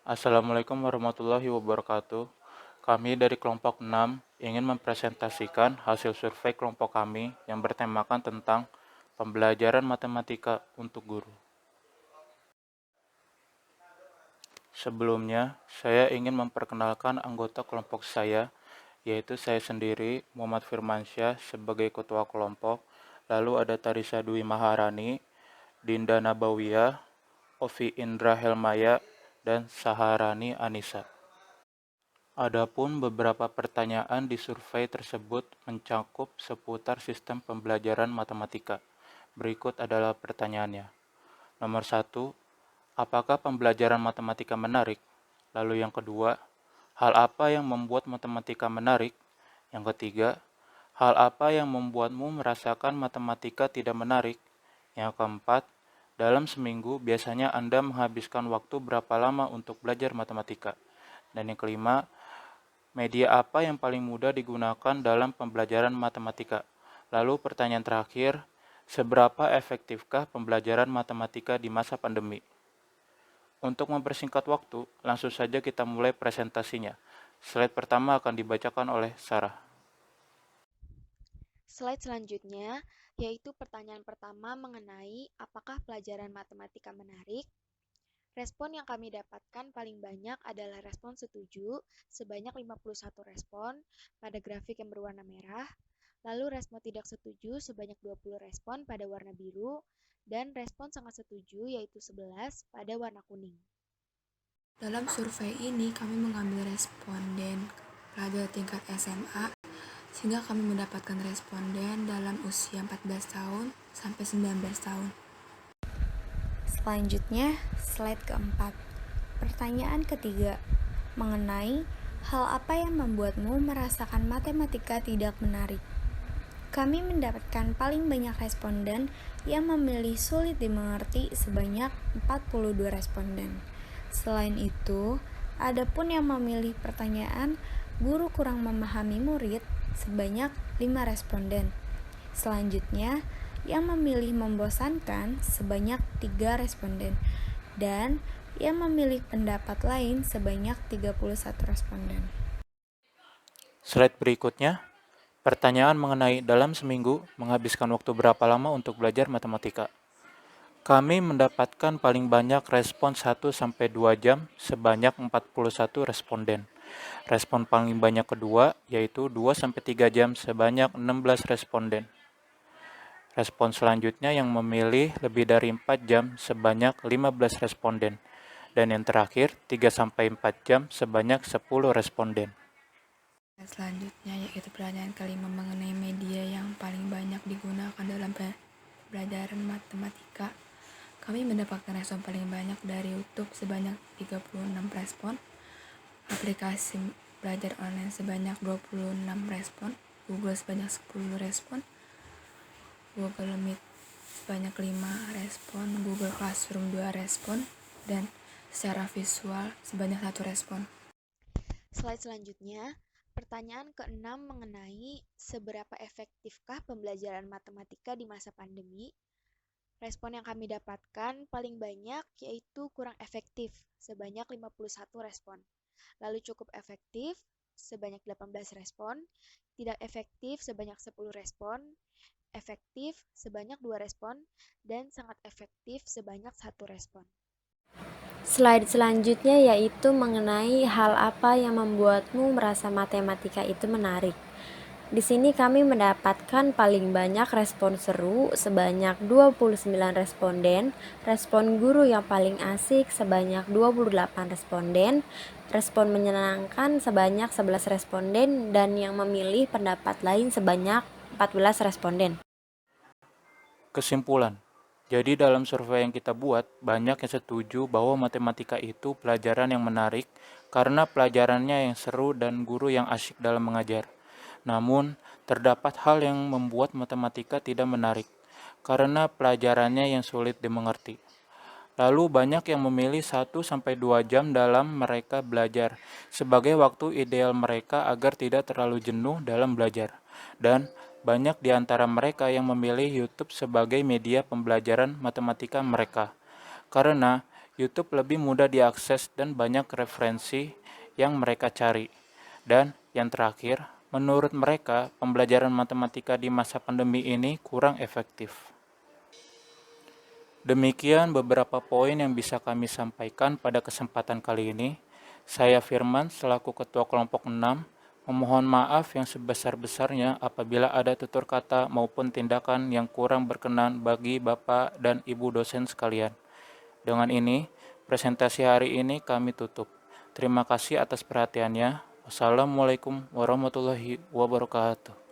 Assalamualaikum warahmatullahi wabarakatuh. Kami dari kelompok 6 ingin mempresentasikan hasil survei kelompok kami yang bertemakan tentang pembelajaran matematika untuk guru. Sebelumnya, saya ingin memperkenalkan anggota kelompok saya, yaitu saya sendiri, Muhammad Firmansyah, sebagai ketua kelompok, lalu ada Tarisa Dwi Maharani, Dinda Nabawiyah, Ovi Indra Helmaya, dan Saharani Anissa. Adapun beberapa pertanyaan di survei tersebut mencakup seputar sistem pembelajaran matematika. Berikut adalah pertanyaannya. Nomor 1, apakah pembelajaran matematika menarik? Lalu yang kedua, hal apa yang membuat matematika menarik? Yang ketiga, hal apa yang membuatmu merasakan matematika tidak menarik? Yang keempat, dalam seminggu biasanya Anda menghabiskan waktu berapa lama untuk belajar matematika? Dan yang kelima, media apa yang paling mudah digunakan dalam pembelajaran matematika? Lalu pertanyaan terakhir, seberapa efektifkah pembelajaran matematika di masa pandemi? Untuk mempersingkat waktu, langsung saja kita mulai presentasinya. Slide pertama akan dibacakan oleh Sarah. Slide selanjutnya yaitu pertanyaan pertama mengenai apakah pelajaran matematika menarik. Respon yang kami dapatkan paling banyak adalah respon setuju sebanyak 51 respon pada grafik yang berwarna merah, lalu respon tidak setuju sebanyak 20 respon pada warna biru, dan respon sangat setuju yaitu 11 pada warna kuning. Dalam survei ini kami mengambil responden pada tingkat SMA sehingga kami mendapatkan responden dalam usia 14 tahun sampai 19 tahun. Selanjutnya, slide keempat. Pertanyaan ketiga, mengenai hal apa yang membuatmu merasakan matematika tidak menarik? Kami mendapatkan paling banyak responden yang memilih sulit dimengerti sebanyak 42 responden. Selain itu, ada pun yang memilih pertanyaan guru kurang memahami murid sebanyak 5 responden. Selanjutnya, yang memilih membosankan sebanyak 3 responden dan yang memilih pendapat lain sebanyak 31 responden. Slide berikutnya, pertanyaan mengenai dalam seminggu menghabiskan waktu berapa lama untuk belajar matematika. Kami mendapatkan paling banyak respon 1-2 jam sebanyak 41 responden. Respon paling banyak kedua yaitu 2-3 jam sebanyak 16 responden. Respon selanjutnya yang memilih lebih dari 4 jam sebanyak 15 responden. Dan yang terakhir 3-4 jam sebanyak 10 responden. Selanjutnya yaitu pertanyaan kelima mengenai media yang paling banyak digunakan dalam pembelajaran matematika. Kami mendapatkan respon paling banyak dari YouTube sebanyak 36 respon, aplikasi belajar online sebanyak 26 respon, Google sebanyak 10 respon, Google Meet sebanyak 5 respon, Google Classroom 2 respon, dan secara visual sebanyak 1 respon. Slide selanjutnya, pertanyaan keenam mengenai seberapa efektifkah pembelajaran matematika di masa pandemi. Respon yang kami dapatkan paling banyak yaitu kurang efektif sebanyak 51 respon. Lalu cukup efektif sebanyak 18 respon, tidak efektif sebanyak 10 respon, efektif sebanyak 2 respon, dan sangat efektif sebanyak 1 respon. Slide selanjutnya yaitu mengenai hal apa yang membuatmu merasa matematika itu menarik. Di sini kami mendapatkan paling banyak respon seru sebanyak 29 responden, respon guru yang paling asik sebanyak 28 responden, respon menyenangkan sebanyak 11 responden, dan yang memilih pendapat lain sebanyak 14 responden. Kesimpulan, jadi dalam survei yang kita buat, banyak yang setuju bahwa matematika itu pelajaran yang menarik karena pelajarannya yang seru dan guru yang asyik dalam mengajar. Namun, terdapat hal yang membuat matematika tidak menarik karena pelajarannya yang sulit dimengerti. Lalu banyak yang memilih 1-2 jam dalam mereka belajar sebagai waktu ideal mereka agar tidak terlalu jenuh dalam belajar. Dan banyak di antara mereka yang memilih YouTube sebagai media pembelajaran matematika mereka. Karena YouTube lebih mudah diakses dan banyak referensi yang mereka cari. Dan yang terakhir, menurut mereka, pembelajaran matematika di masa pandemi ini kurang efektif. Demikian beberapa poin yang bisa kami sampaikan pada kesempatan kali ini. Saya Firman selaku Ketua Kelompok 6 memohon maaf yang sebesar-besarnya apabila ada tutur kata maupun tindakan yang kurang berkenan bagi Bapak dan Ibu dosen sekalian. Dengan ini, presentasi hari ini kami tutup. Terima kasih atas perhatiannya. Wassalamualaikum warahmatullahi wabarakatuh.